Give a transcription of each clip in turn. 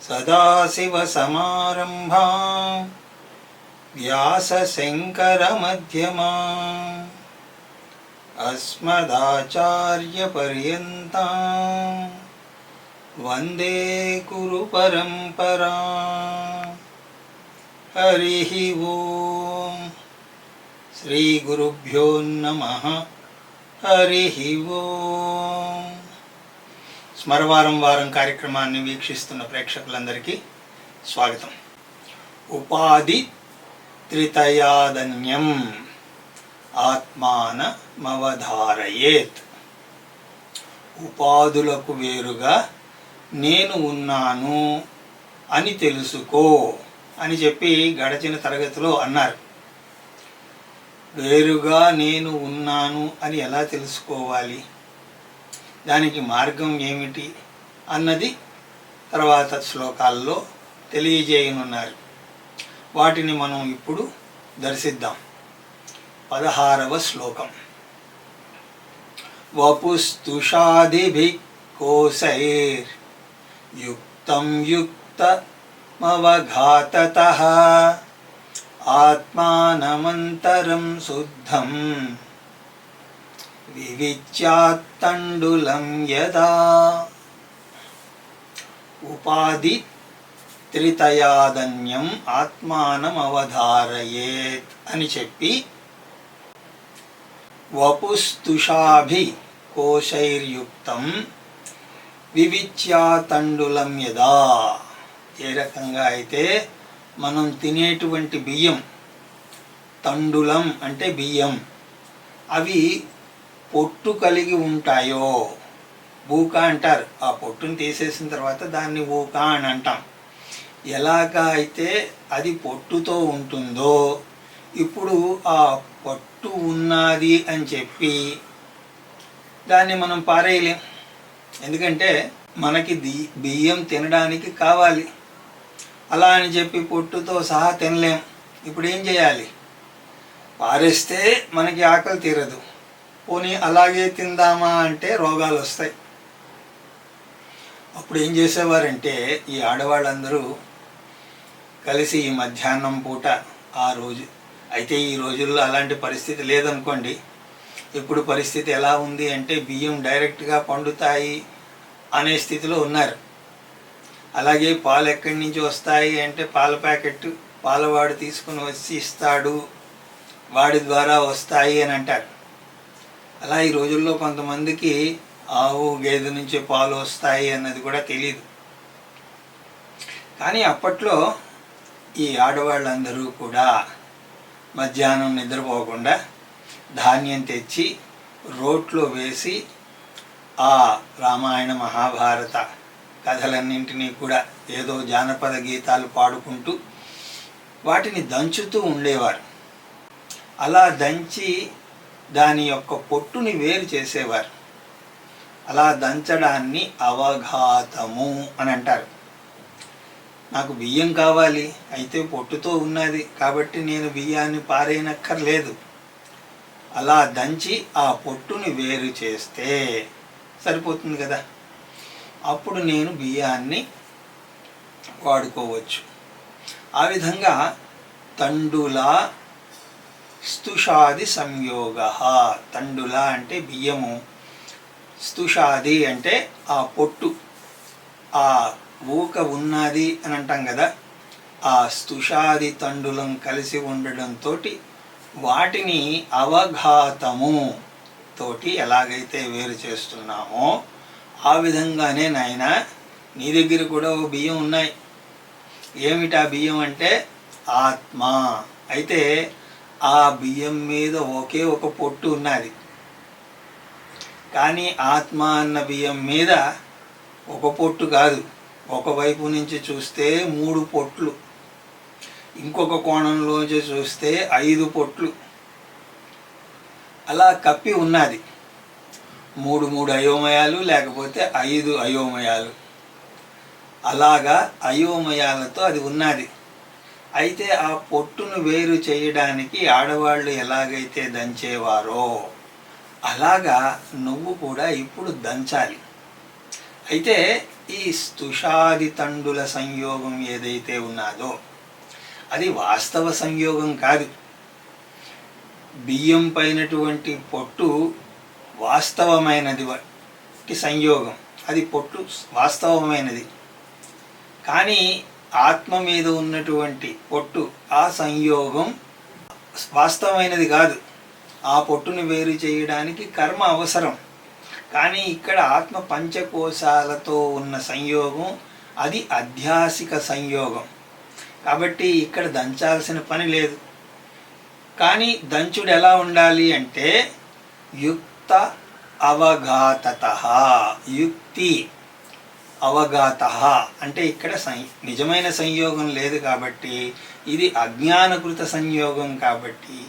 सदाशिवसमारम्भां व्यासशङ्करमध्यमाम् अस्मदाचार्यपर्यन्तां वन्दे गुरुपरम्पराम्। हरिः ओम्। श्रीगुरुभ्यो नमः। हरिः ओम्। స్మరవారం వారం కార్యక్రమాన్ని వీక్షిస్తున్న ప్రేక్షకులందరికీ స్వాగతం. ఉపాధి త్రితయాదన్యం ఆత్మానమవధారయేత్. ఉపాధులకు వేరుగా నేను ఉన్నాను అని తెలుసుకో అని చెప్పి గడచిన తరగతిలో అన్నారు. వేరుగా నేను ఉన్నాను అని ఎలా తెలుసుకోవాలి, దానికి మార్గం ఏమిటి అన్నది తర్వాత శ్లోకాల్లో తెలియజేయనున్నారు. వాటిని మనం ఇప్పుడు దర్శిద్దాం. 16వ శ్లోకం. వపుస్తుషాదిభిః కోశైర్ యుక్తం యుక్తమవఘాతతః ఆత్మానమంతరం శుద్ధం వివిచ్యాత్తండులం యదా. ఉపాధి త్రితయాదన్యం ఆత్మానమవధారయేత్ అని చెప్పి వపుస్తుషాభి కోశైర్యుక్తం వివిచ్యాతండులం యదా. ఏ రకంగా అయితే మనం తినేటువంటి బియ్యం, తండులం అంటే బియ్యం, అవి పొట్టు కలిగి ఉంటాయో, బూకా అంటారు. ఆ పొట్టును తీసేసిన తర్వాత దాన్ని ఊకా అని అంటాం. ఎలాగా అయితే అది పొట్టుతో ఉంటుందో, ఇప్పుడు ఆ పొట్టు ఉన్నది అని చెప్పి దాన్ని మనం పారేయలేం. ఎందుకంటే మనకి బియ్యం తినడానికి కావాలి. అలా అని చెప్పి పొట్టుతో సహా తినలేం. ఇప్పుడు ఏం చేయాలి? పారేస్తే మనకి ఆకలి తీరదు. పోనీ అలాగే తిందామా అంటే రోగాలు వస్తాయి. అప్పుడు ఏం చేసేవారంటే ఈ ఆడవాళ్ళందరూ కలిసి ఈ మధ్యాహ్నం పూట ఆ రోజు అయితే, ఈ రోజుల్లో అలాంటి పరిస్థితి లేదనుకోండి. ఇప్పుడు పరిస్థితి ఎలా ఉంది అంటే బియ్యం డైరెక్ట్గా పండుతాయి అనే స్థితిలో ఉన్నారు. అలాగే పాలు ఎక్కడి నుంచి వస్తాయి అంటే పాల ప్యాకెట్ పాలవాడు తీసుకుని వచ్చి ఇస్తాడు, వాడి ద్వారా వస్తాయి అని అంటారు. అలా ఈ రోజుల్లో కొంతమందికి ఆవు గేదె నుంచి పాలు వస్తాయి అన్నది కూడా తెలియదు. కానీ అప్పట్లో ఈ ఆడవాళ్ళందరూ కూడా మధ్యాహ్నం నిద్రపోకుండా ధాన్యం తెచ్చి రోట్లో వేసి ఆ రామాయణ మహాభారత కథలన్నింటినీ కూడా ఏదో జానపద గీతాలు పాడుకుంటూ వాటిని దంచుతూ ఉండేవారు. అలా దంచి దాని యొక్క పొట్టుని వేరు చేసేవారు. అలా దంచడాన్ని అవఘాతము అని అంటారు. నాకు బియ్యం కావాలి, అయితే పొట్టుతో ఉన్నది కాబట్టి నేను బియ్యాన్ని పారేయనక్కర్లేదు. అలా దంచి ఆ పొట్టుని వేరు చేస్తే సరిపోతుంది కదా. అప్పుడు నేను బియ్యాన్ని వాడుకోవచ్చు. ఆ విధంగా తండుల స్తుషాది సంయోగ. తండుల అంటే బియ్యము, స్తుషాది అంటే ఆ పొట్టు, ఆ ఊక ఉన్నది అని అంటాం కదా. ఆ స్తుషాది తండులం కలిసి ఉండడంతో వాటిని అవఘాతము తోటి ఎలాగైతే వేరు చేస్తున్నామో ఆ విధంగానే నాయనా నీ దగ్గర కూడా ఓ బియ్యం ఉన్నాయి. ఏమిటా బియ్యం అంటే ఆత్మ. అయితే ఆ బియ్యం మీద ఒకే ఒక పొట్టు ఉన్నది. కానీ ఆత్మ అన్న బియ్యం మీద ఒక పొట్టు కాదు, ఒకవైపు నుంచి చూస్తే 3 పొట్లు, ఇంకొక కోణంలోంచి చూస్తే 5 పొట్లు అలా కప్పి ఉన్నది. 3 అయోమయాలు లేకపోతే 5 అయోమయాలు, అలాగా అయోమయాలతో అది ఉన్నది. అయితే ఆ పొట్టును వేరు చేయడానికి ఆడవాళ్ళు ఎలాగైతే దంచేవారో అలాగా నువ్వు కూడా ఇప్పుడు దంచాలి. అయితే ఈ స్తుషాది తండుల సంయోగం ఏదైతే ఉన్నదో అది వాస్తవ సంయోగం కాదు. బియ్యం పైనటువంటి పొట్టు వాస్తవమైనది సంయోగం, అది పొట్టు వాస్తవమైనది. కానీ ఆత్మ మీద ఉన్నటువంటి పొట్టు ఆ సంయోగం వాస్తవమైనది కాదు. ఆ పొట్టును వేరు చేయడానికి కర్మ అవసరం. కానీ ఇక్కడ ఆత్మ పంచకోశాలతో ఉన్న సంయోగం అది అధ్యాసిక సంయోగం. కాబట్టి ఇక్కడ దంచాల్సిన పని లేదు. కానీ దంచుడు ఎలా ఉండాలి అంటే యుక్త అవఘాతత. యుక్తి అవఘాత అంటే ఇక్కడ నిజమైన సంయోగం లేదు కాబట్టి ఇది అజ్ఞానకృత సంయోగం కాబట్టి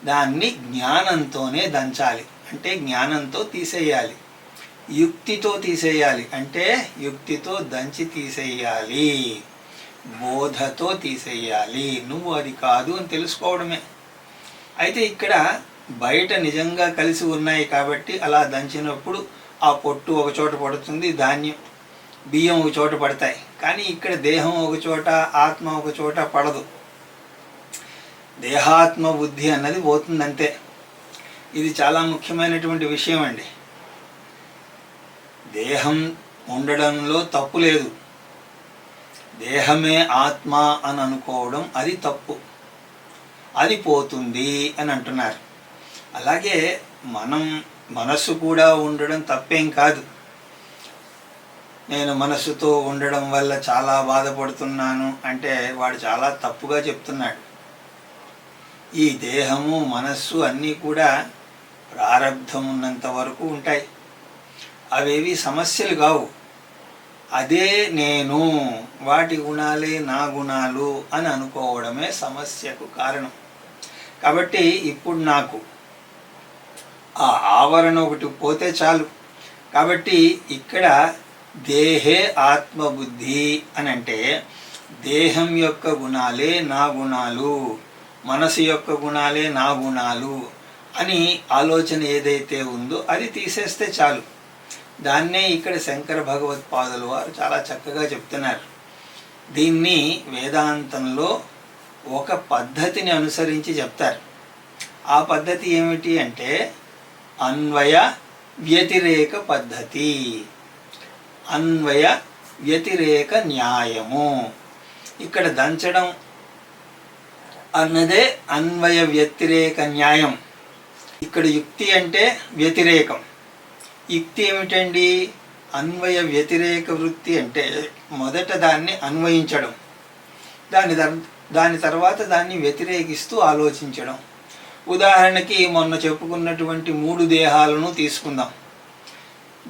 దాన్ని జ్ఞానంతోనే దంచాలి. అంటే జ్ఞానంతో తీసేయాలి, యుక్తితో తీసేయాలి. అంటే యుక్తితో దంచి తీసేయాలి, బోధతో తీసేయాలి. నువ్వు అది కాదు అని తెలుసుకోవడమే. అయితే ఇక్కడ బయట నిజంగా కలిసి ఉన్నాయి కాబట్టి అలా దంచినప్పుడు ఆ పొట్టు ఒక చోట పడుతుంది, ధాన్యం బియ్యం ఒక చోట పడతాయి. కానీ ఇక్కడ దేహం ఒక చోట, ఆత్మ ఒక చోట పడదు. దేహాత్మ బుద్ధి అన్నది పోతుందంతే. ఇది చాలా ముఖ్యమైనటువంటి విషయం అండి. దేహం ఉండడంలో తప్పు లేదు. దేహమే ఆత్మ అని అనుకోవడం అది తప్పు, అది పోతుంది అని అంటున్నారు. అలాగే మనస్సు కూడా ఉండడం తప్పేం కాదు. నేను మనస్సుతో ఉండడం వల్ల చాలా బాధపడుతున్నాను అంటే వాడు చాలా తప్పుగా చెప్తున్నాడు. ఈ దేహము మనస్సు అన్నీ కూడా ప్రారబ్ధం ఉన్నంత వరకు ఉంటాయి. అవేవి సమస్యలు కావు. అదే నేను, వాటి గుణాలే నా గుణాలు అని అనుకోవడమే సమస్యకు కారణం. కాబట్టి ఇప్పుడు నాకు ఆ ఆవరణ ఒకటి పోతే చాలు. కాబట్టి ఇక్కడ దేహే ఆత్మబుద్ధి అని అంటే దేహం యొక్క గుణాలే నా గుణాలు, మనసు యొక్క గుణాలే నా గుణాలు అని ఆలోచన ఏదైతే ఉందో అది తీసేస్తే చాలు. దాన్నే ఇక్కడ శంకర భగవత్పాదుల వారు చాలా చక్కగా చెప్తున్నారు. దీన్ని వేదాంతంలో ఒక పద్ధతిని అనుసరించి చెప్తారు. ఆ పద్ధతి ఏమిటి అంటే అన్వయ వ్యతిరేక పద్ధతి, అన్వయ వ్యతిరేక న్యాయము. ఇక్కడ దంచడం అన్నదే అన్వయ వ్యతిరేక న్యాయం. ఇక్కడ యుక్తి అంటే వ్యతిరేకం. యుక్తి ఏమిటండి? అన్వయ వ్యతిరేక వృత్తి అంటే మొదట దాన్ని అన్వయించడం, దాని తర్వాత దాన్ని వ్యతిరేకిస్తూ ఆలోచించడం. ఉదాహరణకి మొన్న చెప్పుకున్నటువంటి 3 దేహాలను తీసుకుందాం.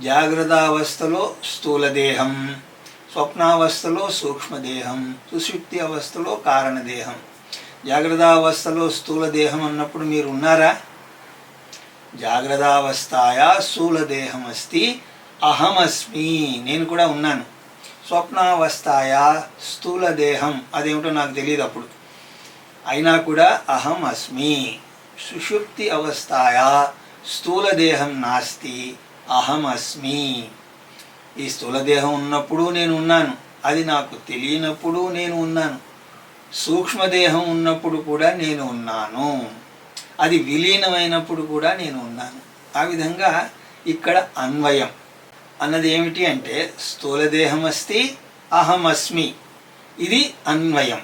జాగ్రత్తావస్థలో స్థూల దేహం, స్వప్నావస్థలో సూక్ష్మదేహం, సుషుప్తి అవస్థలో కారణదేహం. జాగ్రత్తావస్థలో స్థూల దేహం అన్నప్పుడు మీరు ఉన్నారా? జాగ్రత్తావస్థాయా స్థూలదేహం అస్తి అహమస్మి, నేను కూడా ఉన్నాను. స్వప్నావస్థాయా స్థూలదేహం అదేమిటో నాకు తెలియదు అప్పుడు, అయినా కూడా అహం అస్మి. సుషుప్తి అవస్థాయా స్థూలదేహం నాస్తి అహం అస్మి. ఈ స్థూలదేహం ఉన్నప్పుడు నేను ఉన్నాను, అది నాకు తెలియనప్పుడు నేను ఉన్నాను. సూక్ష్మదేహం ఉన్నప్పుడు కూడా నేను ఉన్నాను, అది విలీనమైనప్పుడు కూడా నేను ఉన్నాను. ఆ విధంగా ఇక్కడ అన్వయం అన్నది ఏమిటి అంటే స్థూలదేహం అస్తి అహమస్మి, ఇది అన్వయం.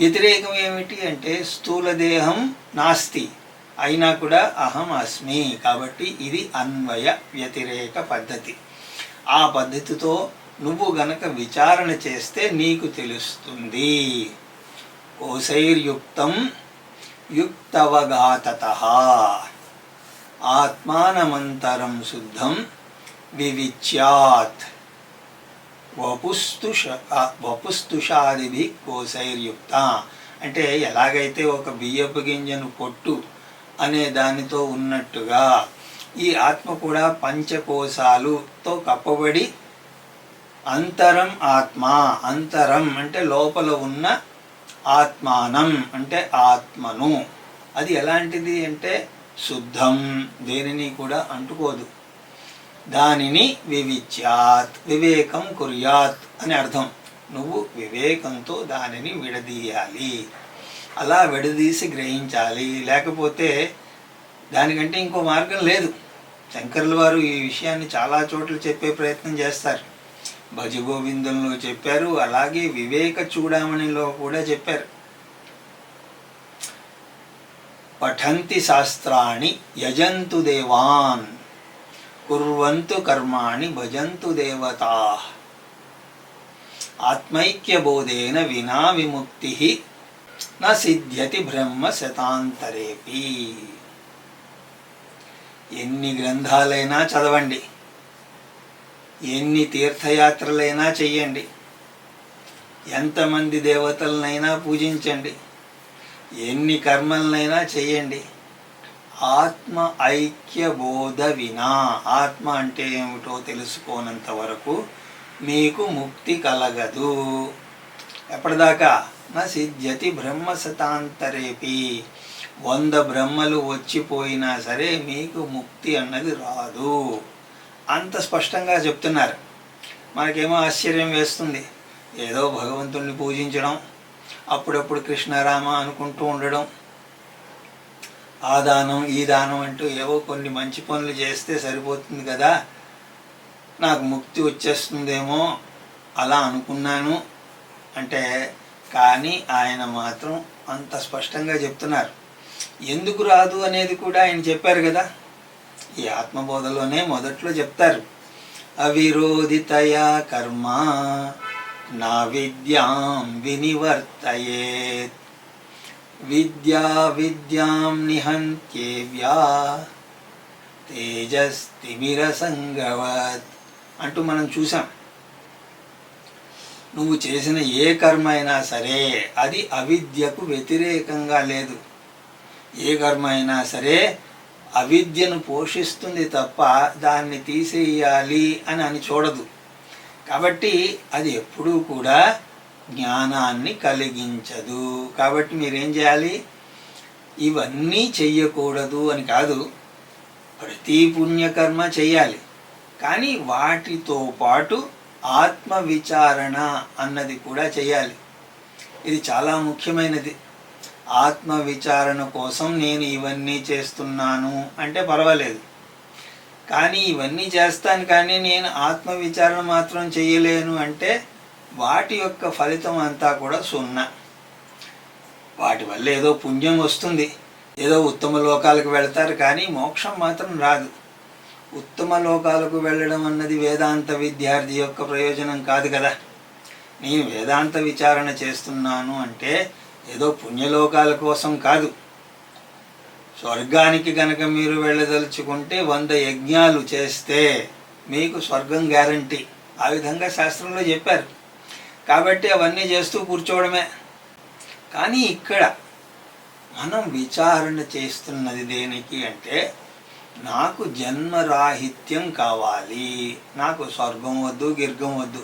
వ్యతిరేకం ఏమిటి అంటే స్థూలదేహం నాస్తి, అయినా కూడా అహం అస్మి. కాబట్టి ఇది అన్వయ వ్యతిరేక పద్ధతి. ఆ పద్ధతితో నువ్వు గనక విచారణ చేస్తే నీకు తెలుస్తుంది. కోశైర్యుక్తం యుక్తవఘాతతః ఆత్మానమంతరం శుద్ధం వివిచ్యాత్ వపుస్తుషాదిభి కోశైర్యుక్త. అంటే ఎలాగైతే ఒక బియ్యపు గింజను పొట్టు అనే దానితో ఉన్నట్టుగా ఈ ఆత్మ కూడా పంచకోశాలుతో కప్పబడి అంతరం ఆత్మ, అంతరం అంటే లోపల ఉన్న ఆత్మానం అంటే ఆత్మను, అది ఎలాంటిది అంటే శుద్ధం, దేనిని కూడా అంటుకోదు. దానిని వివిచ్యాత్, వివేకం కుర్యాత్ అని అర్థం. నువ్వు వివేకంతో దానిని విడదీయాలి, అలా విడదీసి గ్రహించాలి. లేకపోతే దానికంటే ఇంకో మార్గం లేదు. శంకర్ల వారు ఈ విషయాన్ని చాలా చోట్ల చెప్పే ప్రయత్నం చేస్తారు. భజగోవిందంలో చెప్పారు, అలాగే వివేక చూడామణిలో కూడా చెప్పారు. పఠంతి శాస్త్రాణి యజంతు దేవాన్ కుర్వంతు కర్మాణి భజంతు దేవతా ఆత్మైక్యబోధేన వినా విముక్తి న సిద్ధ్యతి బ్రహ్మ శతాంతరేపి. ఎన్ని గ్రంథాలైనా చదవండి, ఎన్ని తీర్థయాత్రలైనా చెయ్యండి, ఎంతమంది దేవతలనైనా పూజించండి, ఎన్ని కర్మలనైనా చెయ్యండి, ఆత్మ ఐక్య బోధ వినా, ఆత్మ అంటే ఏమిటో తెలుసుకోనంత వరకు మీకు ముక్తి కలగదు. ఎప్పటిదాకా? నా సిద్ధ్యతి బ్రహ్మ శతాంతరేపి, 100 బ్రహ్మలు వచ్చిపోయినా సరే మీకు ముక్తి అన్నది రాదు. అంత స్పష్టంగా చెప్తున్నారు. మనకేమో ఆశ్చర్యం వేస్తుంది. ఏదో భగవంతుణ్ణి పూజించడం, అప్పుడప్పుడు కృష్ణరామ అనుకుంటూ ఉండడం, ఆ దానం ఈ దానం అంటూ ఏవో కొన్ని మంచి పనులు చేస్తే సరిపోతుంది కదా, నాకు ముక్తి వచ్చేస్తుందేమో అలా అనుకున్నాను అంటే, కానీ ఆయన మాత్రం అంత స్పష్టంగా చెప్తున్నారు. ఎందుకు రాదు అనేది కూడా ఆయన చెప్పారు కదా. ఈ ఆత్మబోధలోనే మొదట్లో చెప్తారు, అవిరోధితయా కర్మ నా విద్యాం వినివర్తయేత్ విద్యా విద్యాం నిహంత్యేవ్యా తేజస్తిమిరసంగవత్ అంటూ మనం చూసాం. నువ్వు చేసిన ఏ కర్మ అయినా సరే అది అవిద్యకు వ్యతిరేకంగా లేదు. ఏ కర్మ అయినా సరే అవిద్యను పోషిస్తుంది తప్ప దాన్ని తీసేయాలి అని చూడదు. కాబట్టి అది ఎప్పుడూ కూడా జ్ఞానాన్ని కలిగించదు. కాబట్టి మీరేం చేయాలి? ఇవన్నీ చెయ్యకూడదు అని కాదు, ప్రతి పుణ్యకర్మ చెయ్యాలి. కానీ వాటితో పాటు ఆత్మ విచారణ అన్నది కూడా చెయ్యాలి. ఇది చాలా ముఖ్యమైనది. ఆత్మ విచారణ కోసం నేను ఇవన్నీ చేస్తున్నాను అంటే పర్వాలేదు, కానీ ఇవన్నీ చేస్తాను కానీ నేను ఆత్మ విచారణ మాత్రం చెయ్యలేను అంటే వాటి యొక్క ఫలితం అంతా కూడా సున్నా. వాటి వల్ల ఏదో పుణ్యం వస్తుంది, ఏదో ఉత్తమ లోకాలకు వెళ్తారు, కానీ మోక్షం మాత్రం రాదు. ఉత్తమ లోకాలకు వెళ్ళడం అన్నది వేదాంత విద్యార్థి యొక్క ప్రయోజనం కాదు కదా. నేను వేదాంత విచారణ చేస్తున్నాను అంటే ఏదో పుణ్యలోకాల కోసం కాదు. స్వర్గానికి గనక మీరు వెళ్ళదలుచుకుంటే 100 యజ్ఞాలు చేస్తే మీకు స్వర్గం గ్యారంటీ. ఆ విధంగా శాస్త్రంలో చెప్పారు. కాబట్టి అవన్నీ చేస్తూ కూర్చోవడమే. కానీ ఇక్కడ మనం విచారణ చేస్తున్నది దేనికి అంటే, నాకు జన్మరాహిత్యం కావాలి, నాకు స్వర్గం వద్దు గిర్గం వద్దు,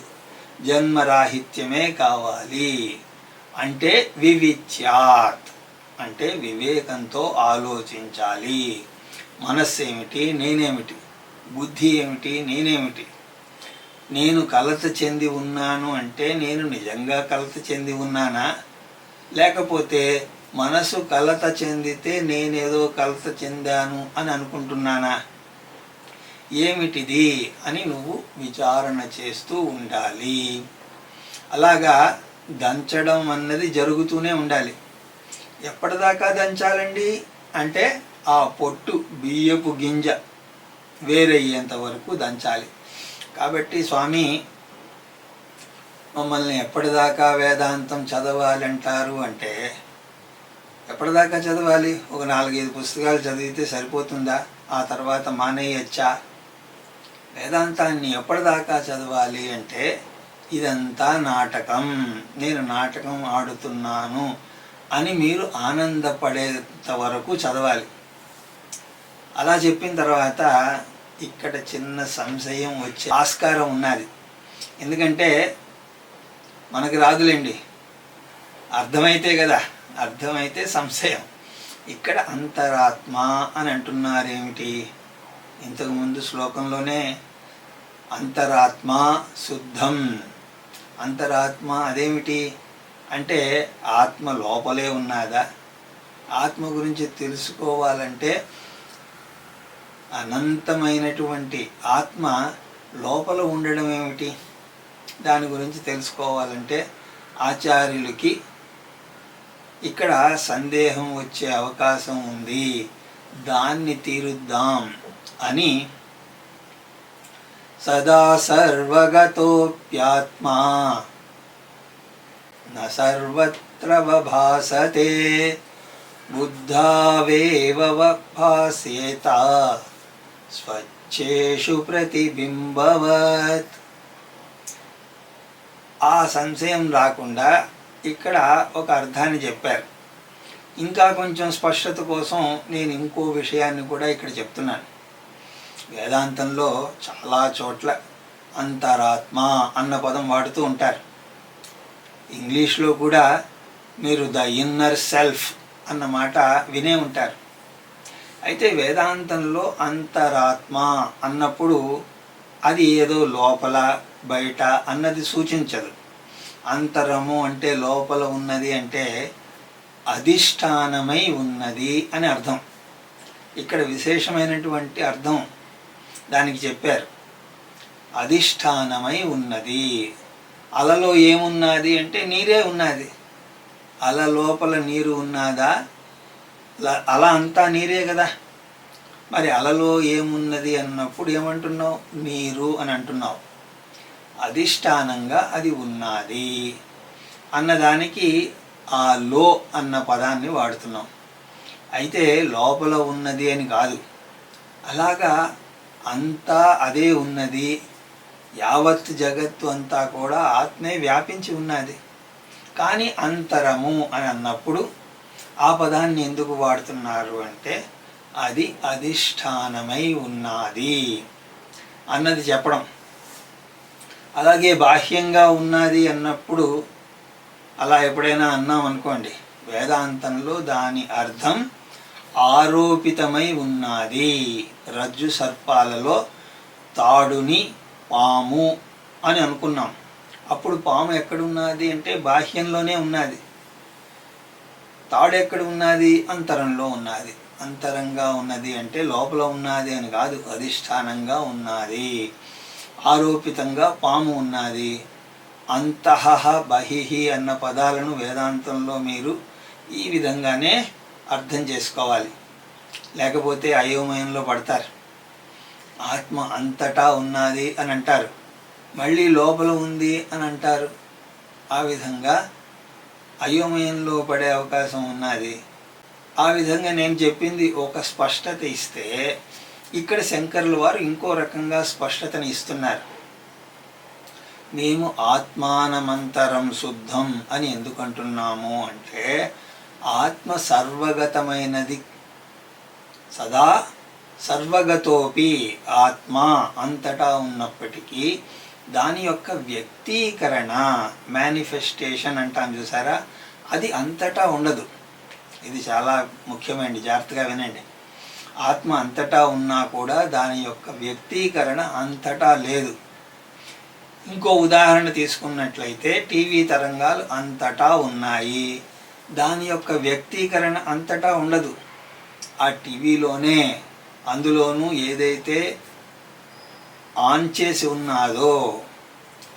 జన్మరాహిత్యమే కావాలి అంటే వివిచ్యాత్ అంటే వివేకంతో ఆలోచించాలి. మనస్సు ఏమిటి, నేనేమిటి, బుద్ధి ఏమిటి, నేనేమిటి, నేను కలత చెంది ఉన్నాను అంటే నేను నిజంగా కలత చెంది ఉన్నానా, లేకపోతే మనసు కలత చెందితే నేనేదో కలత చెందాను అని అనుకుంటున్నానా, ఏమిటిది అని నువ్వు విచారణ చేస్తూ ఉండాలి. అలాగా దంచడం అన్నది జరుగుతూనే ఉండాలి. ఎప్పటిదాకా దంచాలండి అంటే ఆ పొట్టు బియ్యపు గింజ వేరయ్యేంత వరకు దంచాలి. కాబట్టి స్వామి మమ్మల్ని ఎప్పటిదాకా వేదాంతం చదవాలంటారు అంటే, ఎప్పటిదాకా చదవాలి? ఒక 4-5 పుస్తకాలు చదివితే సరిపోతుందా? ఆ తర్వాత మానేయచ్చా? వేదాంతాన్ని ఎప్పటిదాకా చదవాలి అంటే, ఇదంతా నాటకం, నేను నాటకం ఆడుతున్నాను అని మీరు ఆనందపడేంత వరకు చదవాలి. అలా చెప్పిన తర్వాత ఇక్కడ చిన్న సంశయం వచ్చే ఆస్కారం ఉన్నది. ఎందుకంటే మనకి రాదులేండి, అర్థమైతే కదా, అర్థమైతే సంశయం. ఇక్కడ అంతరాత్మ అని అంటున్నారేమిటి? ఇంతకుముందు శ్లోకంలోనే అంతరాత్మ శుద్ధం. అంతరాత్మ అదేమిటి అంటే ఆత్మ లోపలే ఉన్నదా? ఆత్మ గురించి తెలుసుకోవాలంటే అనంతమైనటువంటి ఆత్మ లోపల ఉండడం ఏమిటి, దాని గురించి తెలుసుకోవాలంటే ఆచార్యులకి ఇక్కడ సందేహం వచ్చే అవకాశం ఉంది. దాన్ని తీరుద్దాం అని సదా సర్వగతోప్యాత్మా న సర్వత్ర భాసతే బుద్ధావేవ భాస్యేత స్వచ్ఛేషు ప్రతిబింబవత్. ఆ సంశయం రాకుండా ఇక్కడ ఒక అర్థాన్ని చెప్పారు. ఇంకా కొంచెం స్పష్టత కోసం నేను ఇంకో విషయాన్ని కూడా ఇక్కడ చెప్తున్నాను. వేదాంతంలో చాలా చోట్ల అంతరాత్మ అన్న పదం వాడుతూ ఉంటారు. ఇంగ్లీష్లో కూడా మీరు ద ఇన్నర్ సెల్ఫ్ అన్న మాట వినే ఉంటారు. అయితే వేదాంతంలో అంతరాత్మ అన్నప్పుడు అది ఏదో లోపల బయట అన్నది సూచించదు. అంతరము అంటే లోపల ఉన్నది అంటే అధిష్టానమై ఉన్నది అని అర్థం. ఇక్కడ విశేషమైనటువంటి అర్థం దానికి చెప్పారు. అధిష్టానమై ఉన్నది. అలలో ఏమున్నది అంటే నీరే ఉన్నది. అల లోపల నీరు ఉన్నదా? అల అంతా నీరే కదా. మరి అలలో ఏమున్నది అన్నప్పుడు ఏమంటున్నావు? నీరు అని అంటున్నావు. అధిష్టానంగా అది ఉన్నది అన్నదానికి ఆ లో అన్న పదాన్ని వాడుతున్నాం. అయితే లోపల ఉన్నది అని కాదు. అలాగా అంతా అదే ఉన్నది. యావత్ జగత్తు అంతా కూడా ఆత్మే వ్యాపించి ఉన్నది. కానీ అంతరము అని అన్నప్పుడు ఆ పదాన్ని ఎందుకు వాడుతున్నారు అంటే అది అధిష్టానమై ఉన్నది అన్నది చెప్పడం. అలాగే బాహ్యంగా ఉన్నది అన్నప్పుడు అలా ఎప్పుడైనా అన్నాం అనుకోండి, వేదాంతంలో దాని అర్థం ఆరోపితమై ఉన్నది. రజ్జు సర్పాలలో తాడుని పాము అని అనుకున్నాం. అప్పుడు పాము ఎక్కడున్నది అంటే బాహ్యంలోనే ఉన్నది. తాడు ఎక్కడ ఉన్నది? అంతరంలో ఉన్నది. అంతరంగా ఉన్నది అంటే లోపల ఉన్నది అని కాదు, అధిష్టానంగా ఉన్నది. ఆరోపితంగా పాము ఉన్నది. అంతః బహిః అన్న పదాలను వేదాంతంలో మీరు ఈ విధంగానే అర్థం చేసుకోవాలి. లేకపోతే అయోమయంలో పడతారు. ఆత్మ అంతటా ఉన్నది అని అంటారు, మళ్ళీ లోపల ఉంది అని అంటారు. ఆ విధంగా అయోమయంలో పడే అవకాశం ఉన్నది. ఆ విధంగా నేను చెప్పింది ఒక స్పష్టత ఇస్తే, ఇక్కడ శంకరుల వారు ఇంకో రకంగా స్పష్టతని ఇస్తున్నారు. మేము ఆత్మానమంతరం శుద్ధం అని ఎందుకు అంటున్నాము అంటే ఆత్మ సర్వగతమైనది. సదా సర్వగతోపి ఆత్మ అంతటా ఉన్నప్పటికీ దాని యొక్క వ్యక్తీకరణ, మేనిఫెస్టేషన్ అంటాం చూసారా, అది అంతటా ఉండదు. ఇది చాలా ముఖ్యమైనది, జాగ్రత్తగా వినండి. ఆత్మ అంతటా ఉన్నా కూడా దాని యొక్క వ్యక్తీకరణ అంతటా లేదు. ఇంకో ఉదాహరణ తీసుకున్నట్లయితే టీవీ తరంగాలు అంతటా ఉన్నాయి, దాని యొక్క వ్యక్తీకరణ అంతటా ఉండదు. ఆ టీవీలోనే, అందులోనూ ఏదైతే ఆన్ చేసి ఉన్నదో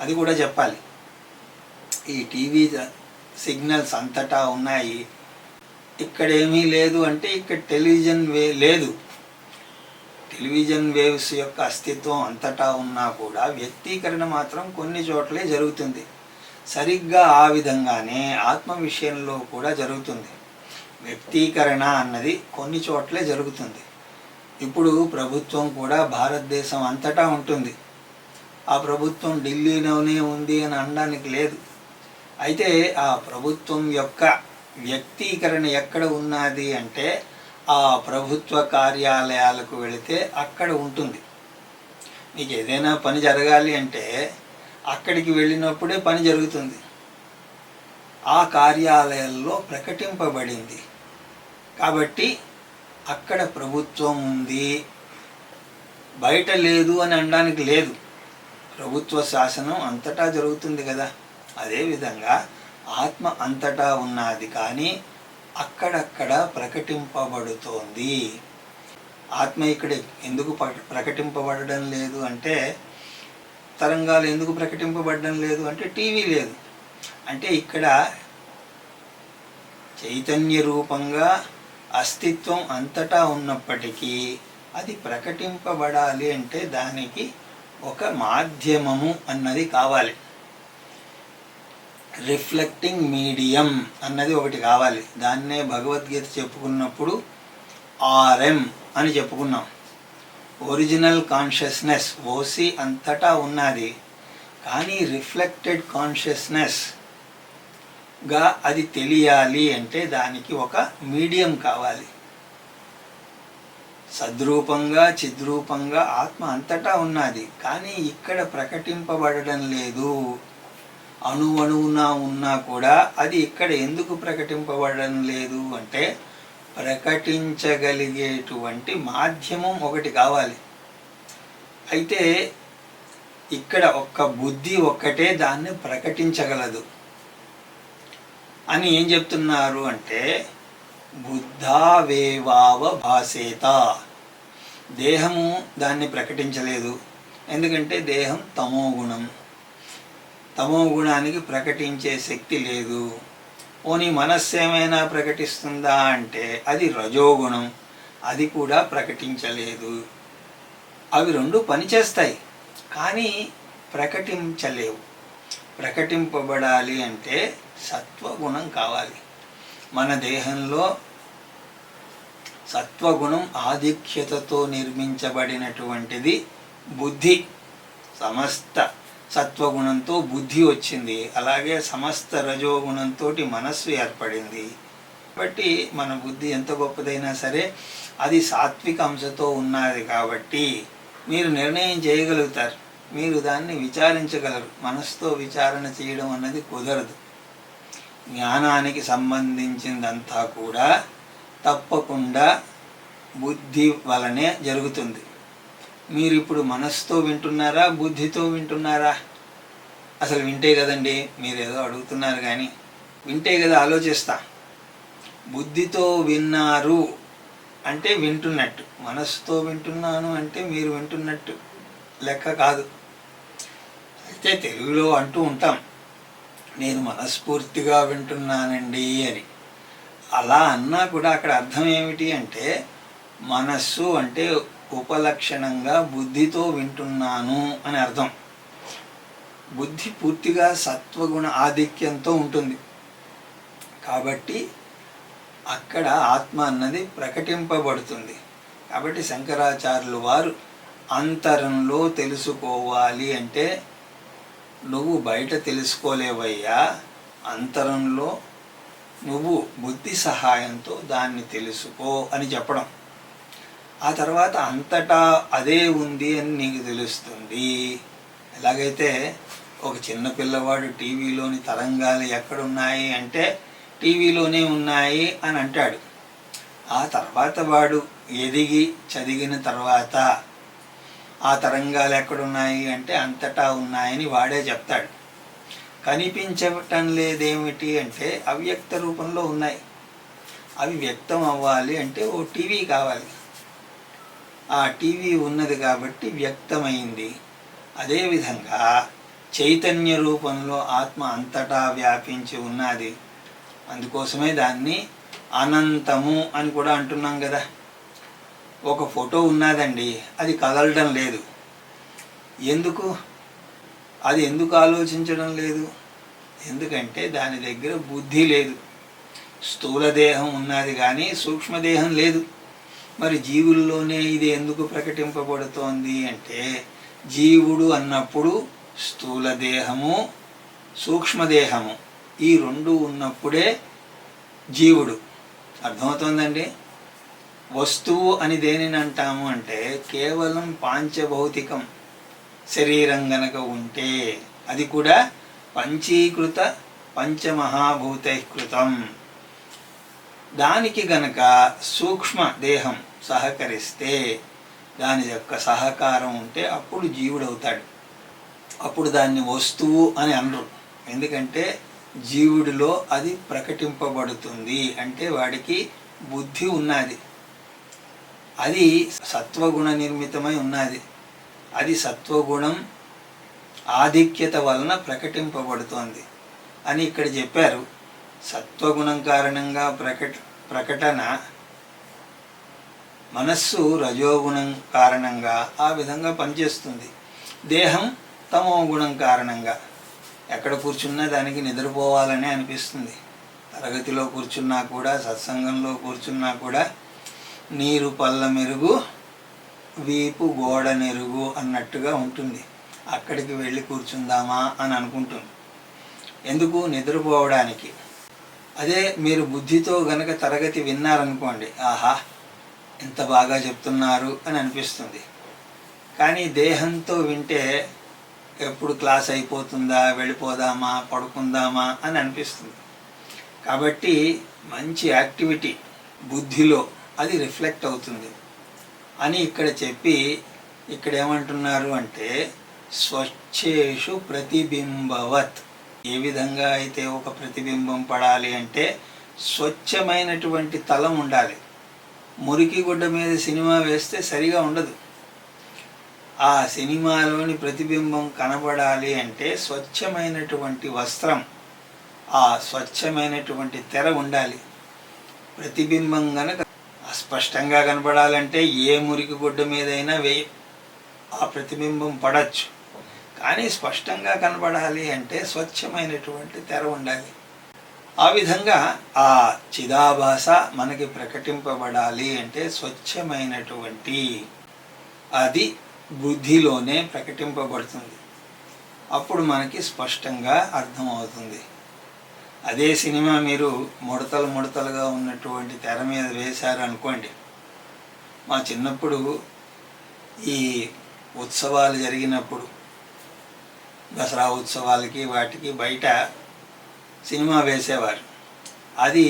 అది కూడా చెప్పాలి. ఈ టీవీ సిగ్నల్స్ అంతటా ఉన్నాయి, ఇక్కడేమీ లేదు అంటే ఇక్కడ టెలివిజన్ లేదు. టెలివిజన్ వేవ్స్ యొక్క అస్తిత్వం అంతటా ఉన్నా కూడా వ్యక్తీకరణ మాత్రం కొన్ని చోట్లే జరుగుతుంది. సరిగ్గా ఆ విధంగానే ఆత్మ విషయంలో కూడా జరుగుతుంది. వ్యక్తీకరణ అన్నది కొన్ని చోట్లే జరుగుతుంది. ఇప్పుడు ప్రభుత్వం కూడా భారతదేశం అంతటా ఉంటుంది. ఆ ప్రభుత్వం ఢిల్లీలోనే ఉంది అని అనడానికి లేదు. అయితే ఆ ప్రభుత్వం యొక్క వ్యక్తీకరణ ఎక్కడ ఉన్నది అంటే ఆ ప్రభుత్వ కార్యాలయాలకు వెళితే అక్కడ ఉంటుంది. మీకు ఏదైనా పని జరగాలి అంటే అక్కడికి వెళ్ళినప్పుడే పని జరుగుతుంది. ఆ కార్యాలయాల్లో ప్రకటింపబడింది కాబట్టి అక్కడ ప్రభుత్వం ఉంది, బయట లేదు అని అనడానికి లేదు. ప్రభుత్వ శాసనం అంతటా జరుగుతుంది కదా. అదేవిధంగా ఆత్మ అంతటా ఉన్నది, కానీ అక్కడక్కడ ప్రకటింపబడుతోంది. ఆత్మ ఇక్కడ ఎందుకు ప్రకటింపబడడం లేదు అంటే, తరంగాలు ఎందుకు ప్రకటింపబడడం లేదు అంటే టీవీ లేదు. అంటే ఇక్కడ చైతన్య రూపంగా అస్తిత్వం అంతటా ఉన్నప్పటికీ అది ప్రకటింపబడాలి అంటే దానికి ఒక మాధ్యమము అన్నది కావాలి. రిఫ్లెక్టింగ్ మీడియం అన్నది ఒకటి కావాలి. దాన్నే భగవద్గీత చెప్పుకున్నప్పుడు ఆర్ఎం అని చెప్పుకున్నాం. ఒరిజినల్ కాన్షియస్నెస్ ఓసి అంతటా ఉన్నది, కానీ రిఫ్లెక్టెడ్ కాన్షియస్నెస్గా అది తెలియాలి అంటే దానికి ఒక మీడియం కావాలి. సద్రూపంగా చిద్రూపంగా ఆత్మ అంతటా ఉన్నది, కానీ ఇక్కడ ప్రకటింపబడడం లేదు. అణువణువున ఉన్నా కూడా అది ఇక్కడ ఎందుకు ప్రకటింపబడడం లేదు అంటే ప్రకటించగలిగేటువంటి మాధ్యమం ఒకటి కావాలి. అయితే ఇక్కడ ఒక్క బుద్ధి ఒక్కటే దాన్ని ప్రకటించగలదు అని ఏం చెప్తున్నారు అంటే, బుద్ధావేవావ భాసేత. దేహము దాన్ని ప్రకటించలేదు, ఎందుకంటే దేహం తమోగుణం. తమోగుణానికి ప్రకటించే శక్తి లేదు. పోనీ మనస్సు ఏమైనా ప్రకటిస్తుందా అంటే అది రజోగుణం, అది కూడా ప్రకటించలేదు. అవి రెండు పనిచేస్తాయి కానీ ప్రకటించలేవు. ప్రకటింపబడాలి అంటే సత్వగుణం కావాలి. మన దేహంలో సత్వగుణం ఆధిక్యతతో నిర్మించబడినటువంటిది బుద్ధి. సమస్త సత్వగుణంతో బుద్ధి వచ్చింది, అలాగే సమస్త రజోగుణంతో మనస్సు ఏర్పడింది. కాబట్టి మన బుద్ధి ఎంత గొప్పదైనా సరే అది సాత్విక అంశతో ఉన్నది కాబట్టి మీరు నిర్ణయం చేయగలుగుతారు, మీరు దాన్ని విచారించగలరు. మనస్సుతో విచారణ చేయడం అన్నది కుదరదు. జ్ఞానానికి సంబంధించిందంతా కూడా తప్పకుండా బుద్ధి వలనే జరుగుతుంది. మీరు ఇప్పుడు మనస్సుతో వింటున్నారా, బుద్ధితో వింటున్నారా? అసలు వింటే కదండి, మీరు ఏదో అడుగుతున్నారు కానీ వింటే కదా ఆలోచిస్తా. బుద్ధితో విన్నారు అంటే వింటున్నట్టు, మనస్సుతో వింటున్నాను అంటే మీరు వింటున్నట్టు లెక్క కాదు. అయితే తెలుగులో అంటూ ఉంటాం, నేను మనస్ఫూర్తిగా వింటున్నానండి అని. అలా అన్నా కూడా అక్కడ అర్థం ఏమిటి అంటే, మనస్సు అంటే ఉపలక్షణంగా బుద్ధితో వింటున్నాను అని అర్థం. బుద్ధి పూర్తిగా సత్వగుణ ఆధిక్యంతో ఉంటుంది కాబట్టి అక్కడ ఆత్మ అన్నది ప్రకటింపబడుతుంది. కాబట్టి శంకరాచార్యులు వారు అంతరంలో తెలుసుకోవాలి అంటే నువ్వు బయట తెలుసుకోలేవయ్యా, అంతరంలో నువ్వు బుద్ధి సహాయంతో దాన్ని తెలుసుకో అని చెప్పడం. ఆ తర్వాత అంతటా అదే ఉంది అని నీకు తెలుస్తుంది. ఎలాగైతే ఒక చిన్న పిల్లవాడు టీవీలోని తరంగాలు ఎక్కడున్నాయి అంటే టీవీలోనే ఉన్నాయి అని అంటాడు. ఆ తర్వాత వాడు ఎదిగి చదివిన తర్వాత ఆ తరంగాలు ఎక్కడున్నాయి అంటే అంతటా ఉన్నాయని వాడే చెప్తాడు. కనిపించటం లేదేమిటి అంటే అవ్యక్త రూపంలో ఉన్నాయి. అవి వ్యక్తం అవ్వాలి అంటే ఓ టీవీ కావాలి. ఆ టీవీ ఉన్నది కాబట్టి వ్యక్తమైంది. అదేవిధంగా చైతన్య రూపంలో ఆత్మ అంతటా వ్యాపించి ఉన్నది. అందుకోసమే దాన్ని అనంతము అని కూడా అంటున్నాం కదా. ఒక ఫోటో ఉన్నదండి, అది కదలడం లేదు. ఎందుకు? అది ఎందుకు ఆలోచించడం లేదు? ఎందుకంటే దాని దగ్గర బుద్ధి లేదు. స్థూల దేహం ఉన్నది కానీ సూక్ష్మదేహం లేదు. మరి జీవుల్లోనే ఇది ఎందుకు ప్రకటింపబడుతోంది అంటే, జీవుడు అన్నప్పుడు స్థూల దేహము సూక్ష్మదేహము ఈ రెండు ఉన్నప్పుడే జీవుడు. అర్థమవుతోందండి? వస్తువు అని దేనిని అంటాము అంటే కేవలం పాంచభౌతికం శరీరం గనక ఉంటే, అది కూడా పంచీకృత పంచమహాభూతైకృతం, దానికి గనక సూక్ష్మ దేహం సహకరిస్తే, దాని యొక్క సహకారం ఉంటే అప్పుడు జీవుడవుతాడు. అప్పుడు దాన్ని వస్తువు అని అనరు. ఎందుకంటే జీవుడిలో అది ప్రకటింపబడుతుంది. అంటే వాడికి బుద్ధి ఉన్నది, అది సత్వగుణ నిర్మితమై ఉన్నది, అది సత్వగుణం ఆధిక్యత వలన ప్రకటింపబడుతోంది అని ఇక్కడ చెప్పారు. సత్వగుణం కారణంగా ప్రకటన, మనస్సు రజోగుణం కారణంగా ఆ విధంగా పనిచేస్తుంది. దేహం తమో గుణం కారణంగా ఎక్కడ కూర్చున్నా దానికి నిద్రపోవాలనే అనిపిస్తుంది. తరగతిలో కూర్చున్నా కూడా, సత్సంగంలో కూర్చున్నా కూడా నీరు పళ్ళ మెరుగు వీపు గోడ నెరుగు అన్నట్టుగా ఉంటుంది. అక్కడికి వెళ్ళి కూర్చుందామా అని అనుకుంటుంది. ఎందుకు? నిద్రపోవడానికి. అదే మీరు బుద్ధితో గనక తరగతి విన్నారనుకోండి, ఆహా ఎంత బాగా చెప్తున్నారు అని అనిపిస్తుంది. కానీ దేహంతో వింటే ఎప్పుడు క్లాస్ అయిపోతుందా, వెళ్ళిపోదామా, పడుకుందామా అని అనిపిస్తుంది. కాబట్టి మంచి యాక్టివిటీ బుద్ధిలో అది రిఫ్లెక్ట్ అవుతుంది అని ఇక్కడ చెప్పి, ఇక్కడ ఏమంటున్నారు అంటే స్వచ్ఛేషు ప్రతిబింబవత్. ఏ విధంగా అయితే ఒక ప్రతిబింబం పడాలి అంటే స్వచ్ఛమైనటువంటి తలం ఉండాలి. మురికి గుడ్డ మీద సినిమా వేస్తే సరిగా ఉండదు. ఆ సినిమాలోని ప్రతిబింబం కనబడాలి అంటే స్వచ్ఛమైనటువంటి వస్త్రం, ఆ స్వచ్ఛమైనటువంటి తెర ఉండాలి. ప్రతిబింబం గనక అస్పష్టంగా కనబడాలంటే ఏ మురికి గుడ్డ మీదైనా ఆ ప్రతిబింబం పడచ్చు. కానీ స్పష్టంగా కనబడాలి అంటే స్వచ్ఛమైనటువంటి తెర ఉండాలి. ఆ విధంగా ఆ చిదాభాస మనకి ప్రకటింపబడాలి అంటే స్వచ్ఛమైనటువంటి అది బుద్ధిలోనే ప్రకటింపబడుతుంది. అప్పుడు మనకి స్పష్టంగా అర్థమవుతుంది. అదే సినిమా మీరు ముడతలు ముడతలుగా ఉన్నటువంటి తెర మీద వేశారనుకోండి. మా చిన్నప్పుడు ఈ ఉత్సవాలు జరిగినప్పుడు, దసరా ఉత్సవాలకి వాటికి బయట సినిమా వేసేవారు. అది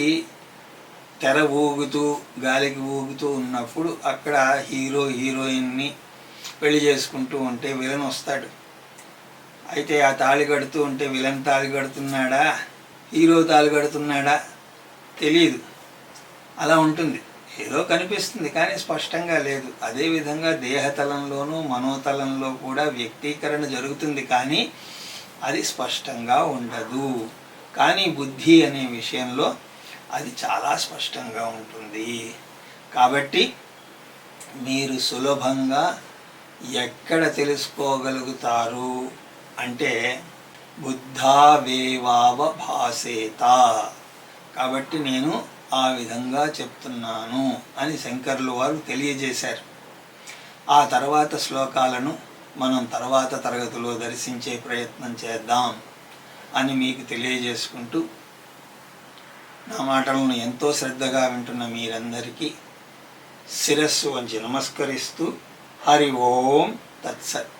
తెర ఊగుతూ గాలికి ఊగుతూ ఉన్నప్పుడు అక్కడ హీరో హీరోయిన్ని పెళ్లి చేసుకుంటూ ఉంటే విలన్ వస్తాడు. అయితే ఆ తాళి కడుతూ ఉంటే విలన్ తాళి కడుతున్నాడా, హీరో తాళి కడుతున్నాడా తెలియదు. అలా ఉంటుంది. ఏదో కనిపిస్తుంది కానీ స్పష్టంగా లేదు. అదేవిధంగా దేహతలంలోనూ మనోతలంలో కూడా వ్యక్తీకరణ జరుగుతుంది కానీ అది స్పష్టంగా ఉండదు. కానీ బుద్ధి అనే విషయంలో అది చాలా స్పష్టంగా ఉంటుంది. కాబట్టి మీరు సులభంగా ఎక్కడ తెలుసుకోగలుగుతారు అంటే బుద్ధావేవావ భాసేత. కాబట్టి నేను ఆ విధంగా చెప్తున్నాను అని శంకరులు వారు తెలియజేశారు. ఆ తర్వాత శ్లోకాలను మనం తర్వాత తరగతిలో దర్శించే ప్రయత్నం చేద్దాం అని మీకు తెలియజేసుకుంటూ, నా మాటలను ఎంతో శ్రద్ధగా వింటున్న మీరందరికీ శిరస్సు వంచి నమస్కరిస్తూ హరి ఓం తత్సత్.